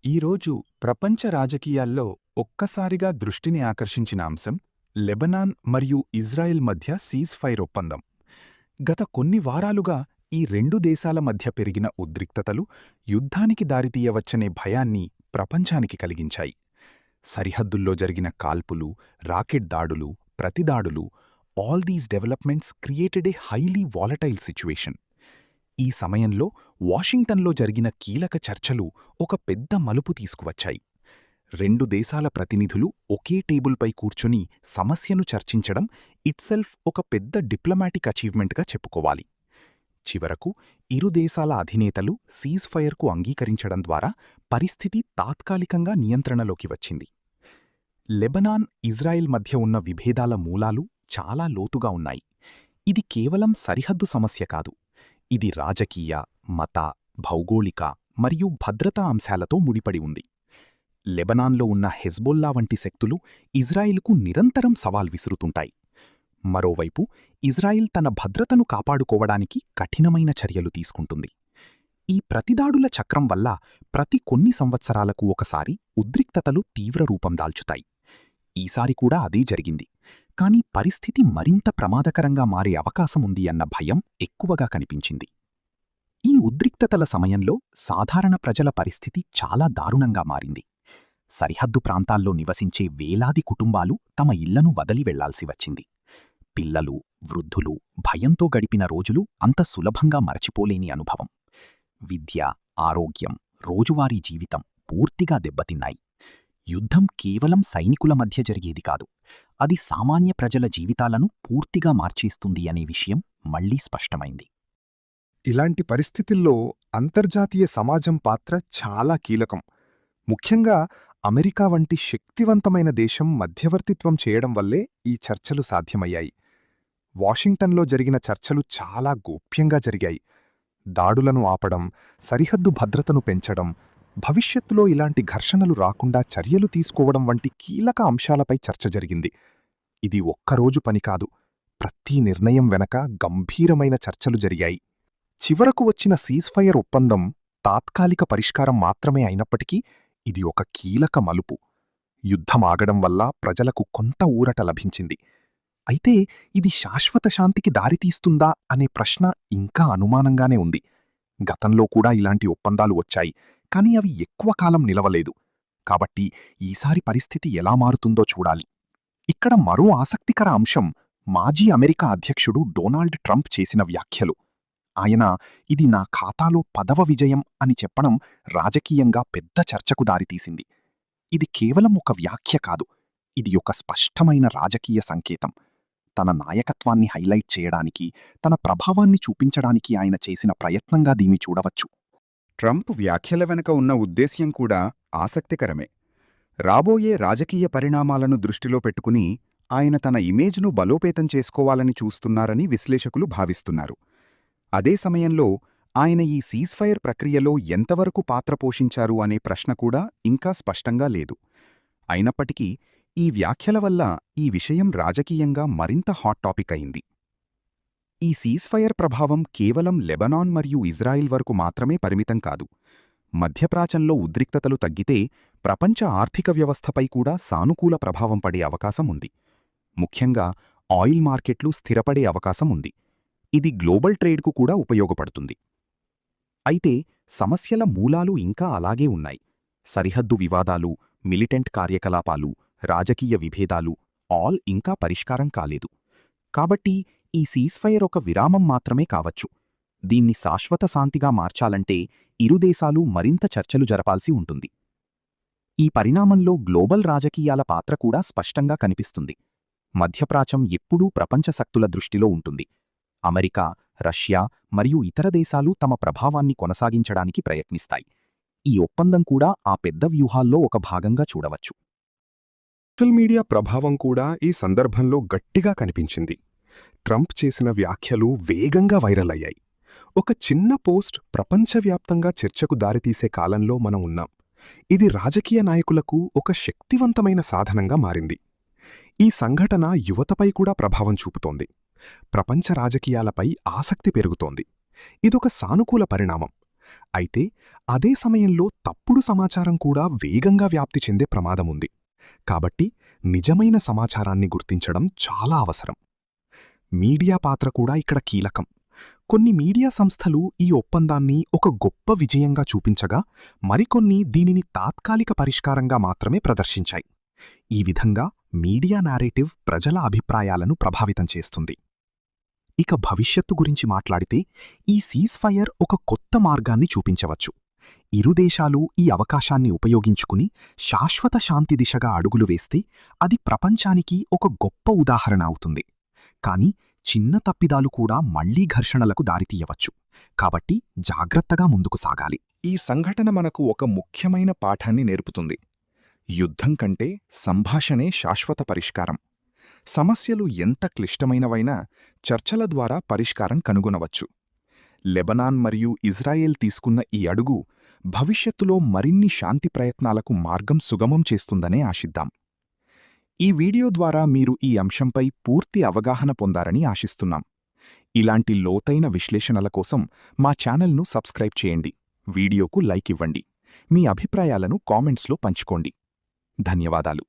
ఈరోజు ప్రపంచ రాజకీయాల్లో ఒక్కసారిగా దృష్టిని ఆకర్షించిన అంశం లెబనాన్ మరియు ఇజ్రాయెల్ మధ్య సీజ్ఫైర్ ఒప్పందం. గత కొన్ని వారాలుగా ఈ రెండు దేశాల మధ్య పెరిగిన ఉద్రిక్తతలు యుద్ధానికి దారితీయవచ్చనే భయాన్ని ప్రపంచానికి కలిగించాయి. సరిహద్దుల్లో జరిగిన కాల్పులు, రాకెట్ దాడులు, ప్రతిదాడులు, all these developments created a highly volatile situation. ఈ సమయంలో వాషింగ్టన్లో జరిగిన కీలక చర్చలు ఒక పెద్ద మలుపు తీసుకువచ్చాయి. రెండు దేశాల ప్రతినిధులు ఒకే టేబుల్పై కూర్చుని సమస్యను చర్చించడం ఇట్సెల్ఫ్ ఒక పెద్ద డిప్లొమాటిక్ అచీవ్మెంట్గా చెప్పుకోవాలి. చివరకు ఇరు దేశాల అధినేతలు సీజ్ఫైర్కు అంగీకరించడం ద్వారా పరిస్థితి తాత్కాలికంగా నియంత్రణలోకి వచ్చింది. లెబనాన్, ఇజ్రాయెల్ మధ్య ఉన్న విభేదాల మూలాలు చాలా లోతుగా ఉన్నాయి. ఇది కేవలం సరిహద్దు సమస్య కాదు. ఇది రాజకీయ, మత, భౌగోళిక మరియు భద్రతా అంశాలతో ముడిపడి ఉంది. లెబనాన్లో ఉన్న హెజ్బొల్లా వంటి శక్తులు ఇజ్రాయిల్కు నిరంతరం సవాల్ విసురుతుంటాయి. మరోవైపు ఇజ్రాయిల్ తన భద్రతను కాపాడుకోవడానికి కఠినమైన చర్యలు తీసుకుంటుంది. ఈ ప్రతిదాడుల చక్రం వల్ల ప్రతి కొన్ని సంవత్సరాలకు ఒకసారి ఉద్రిక్తతలు తీవ్రరూపం దాల్చుతాయి. ఈసారి కూడా అదే జరిగింది. కానీ పరిస్థితి మరింత ప్రమాదకరంగా మారే అవకాశముంది అన్న భయం ఎక్కువగా కనిపించింది. ఈ ఉద్రిక్తతల సమయంలో సాధారణ ప్రజల పరిస్థితి చాలా దారుణంగా మారింది. సరిహద్దు ప్రాంతాల్లో నివసించే వేలాది కుటుంబాలు తమ ఇళ్లను వదిలి వెళ్లాల్సి వచ్చింది. పిల్లలు, వృద్ధులు భయంతో గడిపిన రోజులు అంత సులభంగా మరచిపోలేని అనుభవం. విద్య, ఆరోగ్యం, రోజువారీ జీవితం పూర్తిగా దెబ్బతిన్నాయి. యుద్ధం కేవలం సైనికుల మధ్య జరిగేది కాదు, అది సామాన్య ప్రజల జీవితాలను పూర్తిగా మార్చేస్తుంది అనే విషయం మళ్లీ స్పష్టమైంది. ఇలాంటి పరిస్థితుల్లో అంతర్జాతీయ సమాజం పాత్ర చాలా కీలకం. ముఖ్యంగా అమెరికా వంటి శక్తివంతమైన దేశం మధ్యవర్తిత్వం చేయడం వల్లే ఈ చర్చలు సాధ్యమయ్యాయి. వాషింగ్టన్లో జరిగిన చర్చలు చాలా గోప్యంగా జరిగాయి. దాడులను ఆపడం, సరిహద్దు భద్రతను పెంచడం, భవిష్యత్తులో ఇలాంటి ఘర్షణలు రాకుండా చర్యలు తీసుకోవడం వంటి కీలక అంశాలపై చర్చ జరిగింది. ఇది ఒక్కరోజు పని కాదు. ప్రతి నిర్ణయం వెనక గంభీరమైన చర్చలు జరిగాయి. చివరకు వచ్చిన సీజ్ఫైర్ ఒప్పందం తాత్కాలిక పరిష్కారం మాత్రమే అయినప్పటికీ ఇది ఒక కీలక మలుపు. యుద్ధమాగడం వల్ల ప్రజలకు కొంత ఊరట లభించింది. అయితే ఇది శాశ్వత శాంతికి దారితీస్తుందా అనే ప్రశ్న ఇంకా అనుమానంగానే ఉంది. గతంలో కూడా ఇలాంటి ఒప్పందాలు వచ్చాయి, కానీ అవి ఎక్కువ కాలం నిలవలేదు. కాబట్టి ఈసారి పరిస్థితి ఎలా మారుతుందో చూడాలి. ఇక్కడ మరో ఆసక్తికర అంశం మాజీ అమెరికా అధ్యక్షుడు డొనాల్డ్ ట్రంప్ చేసిన వ్యాఖ్యలు. ఆయన ఇది నా ఖాతాలో 10వ విజయం అని చెప్పడం రాజకీయంగా పెద్ద చర్చకు దారితీసింది. ఇది కేవలం ఒక వ్యాఖ్య కాదు, ఇది ఒక స్పష్టమైన రాజకీయ సంకేతం. తన నాయకత్వాన్ని హైలైట్ చేయడానికి, తన ప్రభావాన్ని చూపించడానికి ఆయన చేసిన ప్రయత్నంగా దీన్ని చూడవచ్చు. ట్రంప్ వ్యాఖ్యల వెనుక ఉన్న ఉద్దేశ్యం కూడా ఆసక్తికరమే. రాబోయే రాజకీయ పరిణామాలను దృష్టిలో పెట్టుకుని ఆయన తన ఇమేజ్ను బలోపేతం చేసుకోవాలని చూస్తున్నారని విశ్లేషకులు భావిస్తున్నారు. అదే సమయంలో ఆయన ఈ సీజ్ఫైర్ ప్రక్రియలో ఎంతవరకు పాత్ర పోషించారు అనే ప్రశ్న కూడా ఇంకా స్పష్టంగా లేదు. అయినప్పటికీ ఈ వ్యాఖ్యల వల్ల ఈ విషయం రాజకీయంగా మరింత హాట్ టాపిక్ అయింది. ఈ సీజ్ఫైర్ ప్రభావం కేవలం లెబనాన్ మరియు ఇజ్రాయిల్ వరకు మాత్రమే పరిమితం కాదు. మధ్యప్రాచ్యంలో ఉద్రిక్తతలు తగ్గితే ప్రపంచ ఆర్థిక వ్యవస్థపై కూడా సానుకూల ప్రభావం పడే అవకాశం ఉంది. ముఖ్యంగా ఆయిల్ మార్కెట్లు స్థిరపడే అవకాశం ఉంది. ఇది గ్లోబల్ ట్రేడ్కు కూడా ఉపయోగపడుతుంది. అయితే సమస్యల మూలాలు ఇంకా అలాగే ఉన్నాయి. సరిహద్దు వివాదాలు, మిలిటెంట్ కార్యకలాపాలు, రాజకీయ విభేదాలు ఆల్ ఇంకా పరిష్కారం కాలేదు. కాబట్టి ఈ సీజ్ఫైర్ ఒక విరామం మాత్రమే కావచ్చు. దీన్ని శాశ్వత శాంతిగా మార్చాలంటే ఇరు దేశాలు మరింత చర్చలు జరపాల్సి ఉంటుంది. ఈ పరిణామంలో గ్లోబల్ రాజకీయాల పాత్ర కూడా స్పష్టంగా కనిపిస్తుంది. మధ్యప్రాచ్యం ఎప్పుడూ ప్రపంచ శక్తుల దృష్టిలో ఉంటుంది. అమెరికా, రష్యా మరియు ఇతర దేశాలు తమ ప్రభావాన్ని కొనసాగించడానికి ప్రయత్నిస్తాయి. ఈ ఒప్పందం కూడా ఆ పెద్ద వ్యూహాల్లో ఒక భాగంగా చూడవచ్చు. సోషల్ మీడియా ప్రభావం కూడా ఈ సందర్భంలో గట్టిగా కనిపించింది. ట్రంప్ చేసిన వ్యాఖ్యలు వేగంగా వైరల్ అయ్యాయి. ఒక చిన్న పోస్ట్ ప్రపంచవ్యాప్తంగా చర్చకు దారితీసే కాలంలో మనం ఉన్నాం. ఇది రాజకీయ నాయకులకు ఒక శక్తివంతమైన సాధనంగా మారింది. ఈ సంఘటన యువతపై కూడా ప్రభావం చూపుతోంది. ప్రపంచ రాజకీయాలపై ఆసక్తి పెరుగుతోంది. ఇదొక సానుకూల పరిణామం. అయితే అదే సమయంలో తప్పుడు సమాచారం కూడా వేగంగా వ్యాప్తి చెందే ప్రమాదముంది. కాబట్టి నిజమైన సమాచారాన్ని గుర్తించడం చాలా అవసరం. మీడియా పాత్ర కూడా ఇక్కడ కీలకం. కొన్ని మీడియా సంస్థలు ఈ ఒప్పందాన్ని ఒక గొప్ప విజయంగా చూపించగా, మరికొన్ని దీనిని తాత్కాలిక పరిష్కారంగా మాత్రమే ప్రదర్శించాయి. ఈ విధంగా మీడియా నారేటివ్ ప్రజల అభిప్రాయాలను ప్రభావితం చేస్తుంది. ఇక భవిష్యత్తు గురించి మాట్లాడితే, ఈ సీజ్ఫైర్ ఒక కొత్త మార్గాన్ని చూపించవచ్చు. ఇరు దేశాలు ఈ అవకాశాన్ని ఉపయోగించుకుని శాశ్వత శాంతి దిశగా అడుగులు వేస్తే అది ప్రపంచానికి ఒక గొప్ప ఉదాహరణ అవుతుంది. కాని చిన్న తప్పిదాలు కూడా మళ్లీ ఘర్షణలకు దారితీయవచ్చు. కాబట్టి జాగ్రత్తగా ముందుకు సాగాలి. ఈ సంఘటన మనకు ఒక ముఖ్యమైన పాఠాన్ని నేర్పుతుంది. యుద్ధం కంటే సంభాషణే శాశ్వత పరిష్కారం. సమస్యలు ఎంత క్లిష్టమైనవైనా చర్చల ద్వారా పరిష్కారం కనుగొనవచ్చు. లెబనాన్ మరియు ఇజ్రాయెల్ తీసుకున్న ఈ అడుగు భవిష్యత్తులో మరిన్ని శాంతి ప్రయత్నాలకు మార్గం సుగమం చేస్తుందనే ఆశిద్దాం. ఈ వీడియో ద్వారా మీరు ఈ అంశంపై పూర్తి అవగాహన పొందారని ఆశిస్తున్నాం. ఇలాంటి లోతైన విశ్లేషణల కోసం మా ఛానల్ను సబ్స్క్రైబ్ చేయండి, వీడియోకు లైక్ ఇవ్వండి, మీ అభిప్రాయాలను కామెంట్స్లో పంచుకోండి. ధన్యవాదాలు.